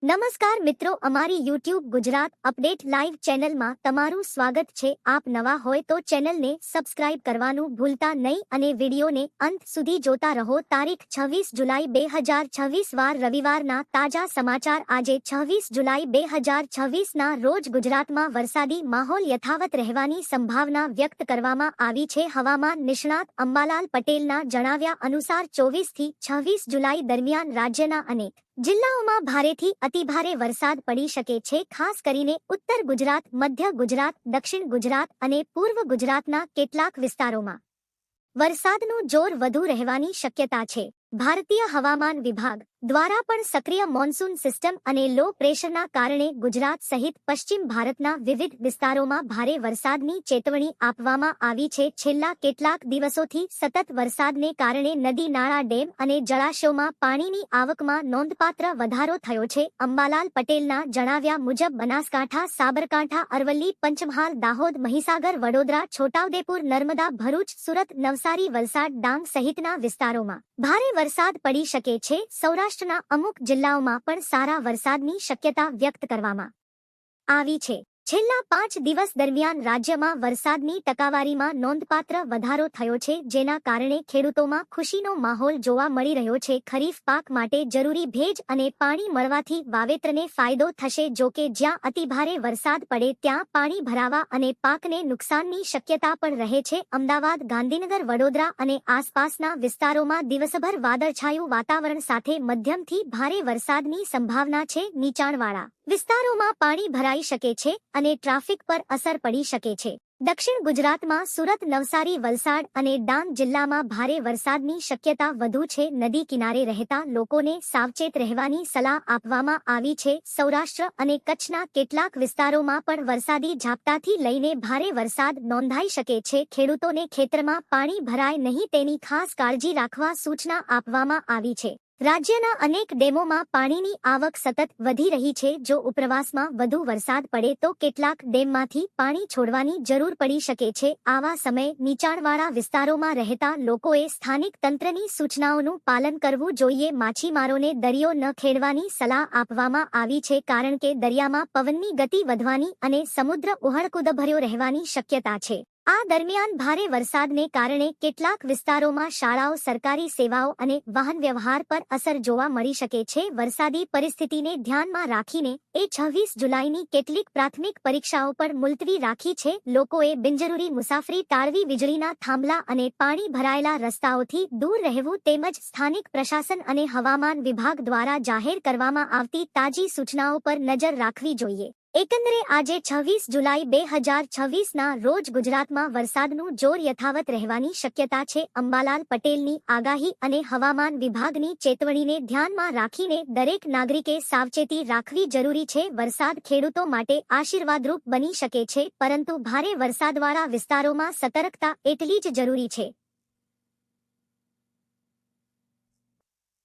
નમસ્કાર મિત્રો, અમારી YouTube ગુજરાત અપડેટ લાઈવ ચેનલમાં તમારું સ્વાગત છે। આપ નવા હોય તો ચેનલને સબસ્ક્રાઇબ કરવાનું ભૂલતા નહીં અને વિડીયોને અંત સુધી જોતા રહો। તારીખ 26 જુલાઈ 2026 વાર રવિવારના તાજા સમાચાર। આજે 26 જુલાઈ 2026 ના રોજ ગુજરાતમાં વરસાદી માહોલ યથાવત રહેવાની સંભાવના વ્યક્ત કરવામાં આવી છે। હવામાન નિષ્ણાત અંબાલાલ પટેલના જણાવ્યા અનુસાર 24 થી 26 જુલાઈ દરમિયાન રાજ્યના અનેક જિલ્લાઓમાં ભારેથી અતિભારે વરસાદ પડી શકે છે। ખાસ કરીને ઉત્તર ગુજરાત, મધ્ય ગુજરાત, દક્ષિણ ગુજરાત અને પૂર્વ ગુજરાતના કેટલાક વિસ્તારોમાં વરસાદનું જોર વધુ રહેવાની શક્યતા છે। ભારતીય હવામાન વિભાગ દ્વારા પણ સક્રિય મોન્સૂન સિસ્ટમ અને લો પ્રેશરના કારણે ગુજરાત સહિત પશ્ચિમ ભારતના વિવિધ વિસ્તારોમાં ભારે વરસાદની ચેતવણી આપવામાં આવી છે। છેલ્લા કેટલાક દિવસોથી સતત વરસાદને કારણે નદી નાળા, ડેમ અને જળાશયોમાં પાણીની આવકમાં નોંધપાત્ર વધારો થયો છે। અંબાલાલ પટેલના જણાવ્યા મુજબ બનાસકાંઠા, સાબરકાંઠા, અરવલ્લી, પંચમહાલ, દાહોદ, મહીસાગર, વડોદરા, છોટાઉદેપુર, નર્મદા, ભરૂચ, સુરત, નવસારી, વલસાડ, ડાંગ સહિતના વિસ્તારોમાં ભારે વરસાદ પડી શકે છે। સૌરાષ્ટ્રના અમુક જિલ્લાઓમાં પણ સારા વરસાદની શક્યતા વ્યક્ત કરવામાં આવી છે। છેલ્લા 5 દિવસ દરમિયાન રાજ્યમાં વરસાદની ટકાવારીમાં નોંધપાત્ર વધારો થયો છે, જેના કારણે ખેડૂતોમાં ખુશીનો માહોલ જોવા મળી રહ્યો છે। ખરીફ પાક માટે જરૂરી ભેજ અને પાણી મળવાથી વાવેતરને ફાયદો થશે। જો કે જ્યાં અતિભારે વરસાદ પડે ત્યાં પાણી ભરાવા અને પાકને નુકસાનની શક્યતા પણ રહે છે। અમદાવાદ, ગાંધીનગર, વડોદરા અને આસપાસના વિસ્તારોમાં દિવસભર વાદળછાયું વાતાવરણ સાથે મધ્યમથી ભારે વરસાદની સંભાવના છે। નીચાણવાળા વિસ્તારોમાં પાણી ભરાઈ શકે છે અને ટ્રાફિક પર અસર પડી શકે છે। દક્ષિણ ગુજરાતમાં સુરત, નવસારી, વલસાડ અને ડાંગ જિલ્લામાં ભારે વરસાદની શક્યતા વધુ છે। નદી કિનારે રહેતા લોકોને સાવચેત રહેવાની સલાહ આપવામાં આવી છે। સૌરાષ્ટ્ર અને કચ્છના કેટલાક વિસ્તારોમાં પણ વરસાદી ઝાપટાથી લઈને ભારે વરસાદ નોંધાઈ શકે છે। ખેડૂતોને ખેતરમાં પાણી ભરાય નહીં તેની ખાસ કાળજી રાખવા સૂચના આપવામાં આવી છે। રાજ્યના અનેક ડેમોમાં પાણીની આવક સતત વધી રહી છે। જો ઉપરવાસમાં વધુ વરસાદ પડે તો કેટલાક ડેમમાંથી પાણી છોડવાની જરૂર પડી શકે છે। આવા સમયે નીચાણવાળા વિસ્તારોમાં રહેતા લોકોએ સ્થાનિક તંત્રની સૂચનાઓનું પાલન કરવું જોઈએ। માછીમારોને દરિયો ન ખેડવાની સલાહ આપવામાં આવી છે, કારણ કે દરિયામાં પવનની ગતિ વધવાની અને સમુદ્ર ઉહળકુદભર્યો રહેવાની શક્યતા છે। આ દરમિયાન ભારે વરસાદને કારણે કેટલાક વિસ્તારોમાં શાળાઓ, સરકારી સેવાઓ અને વાહન વ્યવહાર પર અસર જોવા મળી શકે છે। વરસાદી પરિસ્થિતિને ધ્યાનમાં રાખીને 26 જુલાઈની કેટલીક પ્રાથમિક પરીક્ષાઓ પણ મુલતવી રાખી છે। લોકોએ બિનજરૂરી મુસાફરી ટાળવી, વીજળીના થાંભલા અને પાણી ભરાયેલા રસ્તાઓથી દૂર રહેવું તેમજ સ્થાનિક પ્રશાસન અને હવામાન વિભાગ દ્વારા જાહેર કરવામાં આવતી તાજી સૂચનાઓ પર નજર રાખવી જોઈએ। એકંદરે આજે 26 જુલાઈ 2026ના રોજ ગુજરાતમાં વરસાદનું જોર યથાવત રહેવાની શક્યતા છે। અંબાલાલ પટેલની આગાહી અને હવામાન વિભાગની ચેતવણીને ધ્યાનમાં રાખીને દરેક નાગરિકે સાવચેતી રાખવી જરૂરી છે। વરસાદ ખેડૂતો માટે આશીર્વાદરૂપ બની શકે છે, પરંતુ ભારે વરસાદવાળા વિસ્તારોમાં સતર્કતા એટલી જ જરૂરી છે।